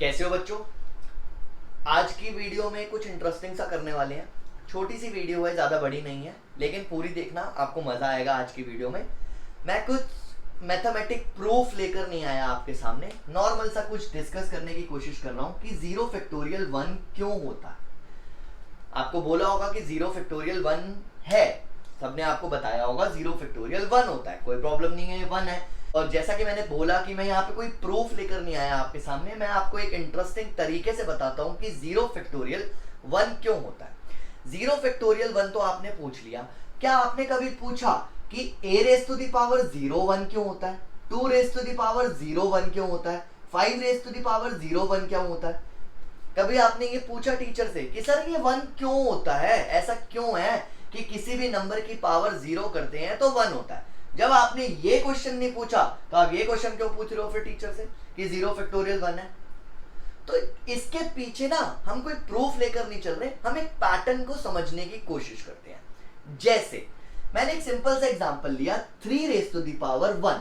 कैसे हो बच्चों। आज की वीडियो में कुछ इंटरेस्टिंग सा करने वाले हैं। छोटी सी वीडियो है, ज़्यादा बड़ी नहीं है, लेकिन पूरी देखना, आपको मज़ा आएगा। आज की वीडियो में मैं कुछ मैथमेटिक प्रूफ लेकर नहीं आया आपके सामने, नॉर्मल सा कुछ डिस्कस करने की कोशिश कर रहा हूँ कि 0 फैक्टोरियल 1 क्यों होता है। आपको बोला होगा कि 0 फैक्टोरियल 1 है, सबने आपको बताया होगा 0 फैक्टोरियल 1 होता है, कोई प्रॉब्लम नहीं है, ये 1 है। और जैसा कि मैंने बोला कि मैं यहाँ पे कोई प्रूफ लेकर नहीं आया आपके सामने, मैं आपको एक इंटरेस्टिंग तरीके से बताता हूँ कि 0 फैक्टोरियल 1 क्यों होता है। 0 फैक्टोरियल 1 तो आपने पूछ लिया। क्या आपने कभी पूछा कि a raise to the power 0 1 क्यों होता है, 2 रेस टू द पावर 0 1 क्यों होता है, 5 रेस टू द पावर 0 1 क्यों होता है? कभी आपने ये पूछा टीचर से कि सर ये 1 क्यों होता है, ऐसा क्यों है कि किसी भी नंबर की पावर 0 करते हैं तो 1 होता है? जब आपने ये क्वेश्चन नहीं पूछा तो आप ये क्वेश्चन क्यों पूछ रहे हो फिर टीचर से कि 0 फैक्टोरियल 1 है? तो इसके पीछे ना हम कोई प्रूफ लेकर नहीं चल रहे, हम एक पैटर्न को समझने की कोशिश करते हैं। जैसे मैंने एक सिंपल सा एग्जांपल लिया, 3 रेस टू द पावर 1।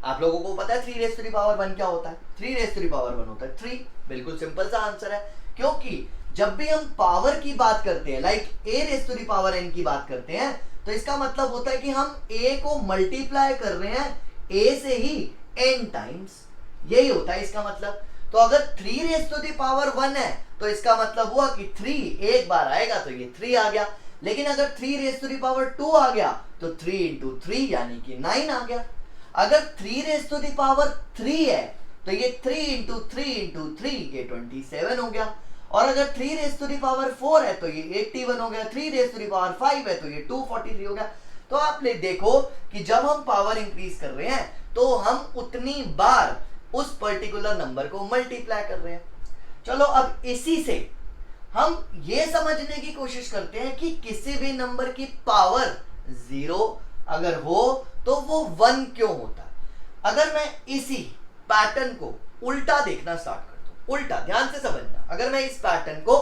आप लोगों को पता है 3 रेस टू द पावर 1 क्या होता है? 3 रेस टू द पावर 1 होता है 3। बिल्कुल सिंपल सा आंसर है, क्योंकि जब भी हम पावर की बात करते हैं, like a raise to the power n की बात करते हैं, तो इसका मतलब होता है कि हम a को मल्टीप्लाई कर रहे हैं a से ही n टाइम्स, यही होता है इसका मतलब। तो अगर 3 रेस टू द पावर 1 है तो इसका मतलब हुआ कि 3 एक बार आएगा तो ये 3 आ गया। लेकिन अगर 3 रेस टू द पावर 2 आ गया तो 3 इंटू 3 यानी कि 9 आ गया। अगर 3 रेस टू द पावर 3 है तो ये 3 इंटू 3 इंटू 3 ये 27 हो गया। और अगर 3 रेस टू द पावर 4 है तो ये 81 हो गया, 3 रेस टू द पावर 5 है तो ये 243 हो गया। तो आप देखो कि जब हम पावर इंक्रीज कर रहे हैं तो हम उतनी बार उस पर्टिकुलर नंबर को मल्टीप्लाई कर रहे हैं। चलो अब इसी से हम ये समझने की कोशिश करते हैं कि किसी भी नंबर की पावर 0 अगर हो तो वो 1 क्यों होता है। अगर मैं इसी पैटर्न को उल्टा देखना स्टार्ट कर दूं, उल्टा ध्यान से समझना, अगर मैं इस पैटर्न को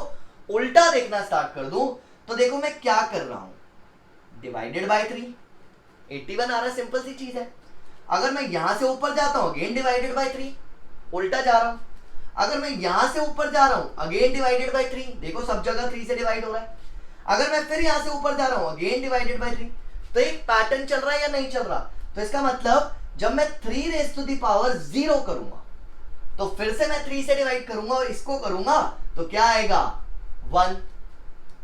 उल्टा देखना स्टार्ट कर दूं तो देखो मैं क्या कर रहा हूं, डिवाइडेड बाय 3, 81 आ रहा है, सिंपल सी चीज है। अगर मैं यहां से ऊपर जाता हूं अगेन डिवाइडेड बाय 3, उल्टा जा रहा हूं। अगर मैं यहां से ऊपर जा रहा हूं अगेन डिवाइडेड बाय 3, देखो सब जगह 3 से डिवाइड हो रहा है। अगर मैं फिर यहां से ऊपर जा रहा हूं अगेन डिवाइडेड बाय 3, तो एक पैटर्न चल रहा है या नहीं चल रहा? तो इसका मतलब जब मैं 3 रेस टू द पावर 0 करूंगा तो फिर से मैं 3 से डिवाइड करूंगा और इसको करूंगा तो क्या आएगा? 1।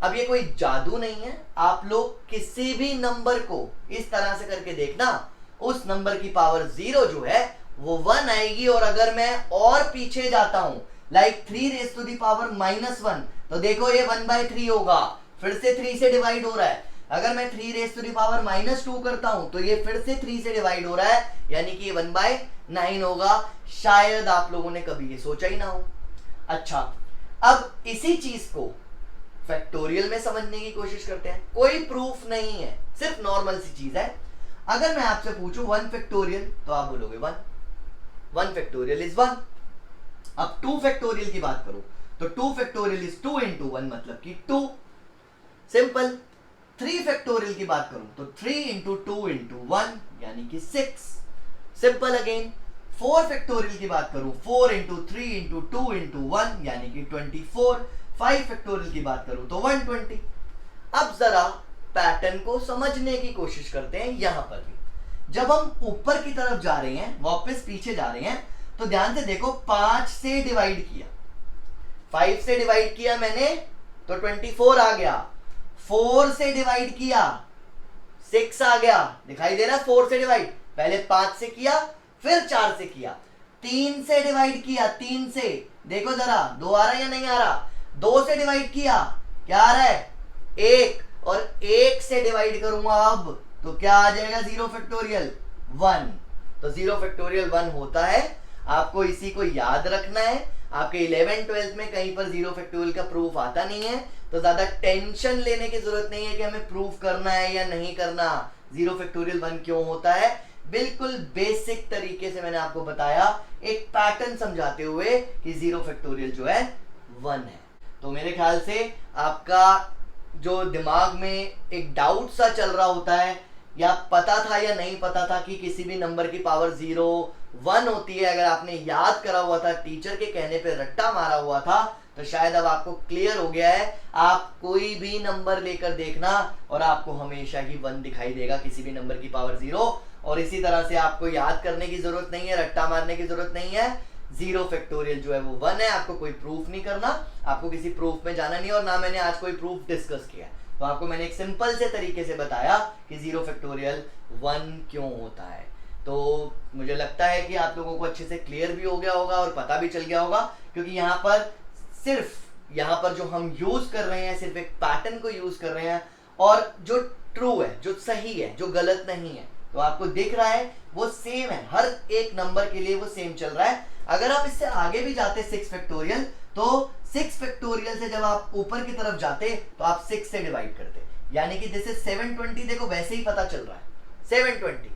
अब ये कोई जादू नहीं है, आप लोग किसी भी नंबर को इस तरह से करके देखना, उस नंबर की पावर 0 जो है वो 1 आएगी। और अगर मैं और पीछे जाता हूं, like 3 raise to the power -1, तो देखो ये 1/3 होगा, फिर से 3 से डिवाइड हो रहा है। अगर मैं 3 रेस टू द पावर -2 करता हूं तो ये फिर से 3 से डिवाइड हो रहा है, यानी कि ये 1/9 होगा। शायद आप लोगों ने कभी ये सोचा ही ना हो। अच्छा, अब इसी चीज को फैक्टोरियल में समझने की कोशिश करते हैं। कोई प्रूफ नहीं है, सिर्फ नॉर्मल सी चीज है। अगर मैं आपसे पूछूं 1 फैक्टोरियल तो आप बोलोगे 1, 1 फैक्टोरियल इज 1। अब 2 फैक्टोरियल की बात करूं तो 2 फैक्टोरियल इज 2 इंटू 1 मतलब कि 2, सिंपल। 3 फैक्टोरियल की बात करूं तो 3 इंटू 2 इंटू 1 यानी कि 6, सिंपल अगेन। 4 फैक्टोरियल की बात करूं 4 इंटू 3 इंटू 2 इंटू 1 यानी कि 24। 5 फैक्टोरियल की बात करूं तो 120। अब जरा पैटर्न को समझने की कोशिश करते हैं। यहां पर भी जब हम ऊपर की तरफ जा रहे हैं, वापस पीछे जा रहे हैं, तो ध्यान से देखो 5 से डिवाइड किया, 5 से डिवाइड किया मैंने तो 24 आ गया। 4 से डिवाइड किया 6 आ गया, दिखाई दे रहा है 4 से डिवाइड, पहले 5 से किया फिर 4 से किया। 3 से डिवाइड किया, 3 से देखो जरा 2 आ रहा है या नहीं आ रहा? 2 से डिवाइड किया क्या आ रहा है? 1। और 1 से डिवाइड करूंगा अब तो क्या आ जाएगा? 0 फैक्टोरियल 1। तो 0 फैक्टोरियल 1 होता है। आपको इसी को याद रखना है। आपके 11th 12th में कहीं पर 0 फैक्टोरियल का प्रूफ आता नहीं है, तो ज्यादा टेंशन लेने की जरूरत नहीं है कि हमें प्रूफ करना है या नहीं करना। 0 फैक्टोरियल 1 क्यों होता है, बिल्कुल बेसिक तरीके से मैंने आपको बताया, एक पैटर्न समझाते हुए कि 0 फैक्टोरियल जो है 1 है। तो मेरे ख्याल से आपका जो दिमाग में एक डाउट सा चल रहा होता है, या पता था या नहीं पता था कि किसी भी नंबर की पावर 0 1 होती है। अगर आपने याद करा हुआ था, टीचर के कहने पे रट्टा मारा हुआ था, तो शायद अब आपको क्लियर हो गया है। आप कोई भी नंबर लेकर देखना और आपको हमेशा ही 1 दिखाई देगा, किसी भी नंबर की पावर 0। और इसी तरह से आपको याद करने की जरूरत नहीं है, रट्टा मारने की जरूरत नहीं है। 0 फैक्टोरियल जो है वो 1 है। आपको कोई प्रूफ नहीं करना, आपको किसी प्रूफ में जाना नहीं, और ना मैंने आज कोई प्रूफ डिस्कस किया। तो आपको मैंने एक सिंपल से तरीके से बताया कि 0 फैक्टोरियल 1 क्यों होता है। तो मुझे लगता है कि आप लोगों को अच्छे से क्लियर भी हो गया होगा और पता भी चल गया होगा, क्योंकि यहाँ पर जो हम यूज कर रहे हैं सिर्फ एक पैटर्न को यूज कर रहे हैं, और जो ट्रू है, जो सही है, जो गलत नहीं है, तो आपको दिख रहा है वो सेम है, हर एक नंबर के लिए वो सेम चल रहा है। अगर आप इससे आगे भी जाते 6 फैक्टोरियल, तो 6 फैक्टोरियल से जब आप ऊपर की तरफ जाते तो आप 6 से डिवाइड करते, यानी कि जैसे 720, देखो वैसे ही पता चल रहा है 720।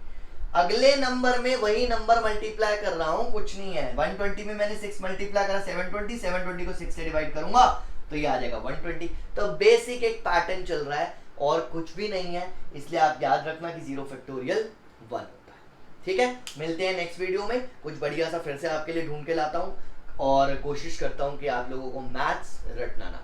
अगले नंबर में वही नंबर मल्टीप्लाई कर रहा हूं, कुछ नहीं है। 120 में मैंने 6 मल्टीप्लाई करा 720 को 6 से डिवाइड करूंगा तो ये आ जाएगा 120। तो बेसिक एक पैटर्न चल रहा है और कुछ भी नहीं है, इसलिए आप याद रखना कि 0 फैक्टोरियल 1 होता है। ठीक है, मिलते हैं नेक्स्ट वीडियो में, कुछ बढ़िया सा फिर से आपके लिए ढूंढ के लाता हूं और कोशिश करता हूं कि आप लोगों को मैथ्स रटना ना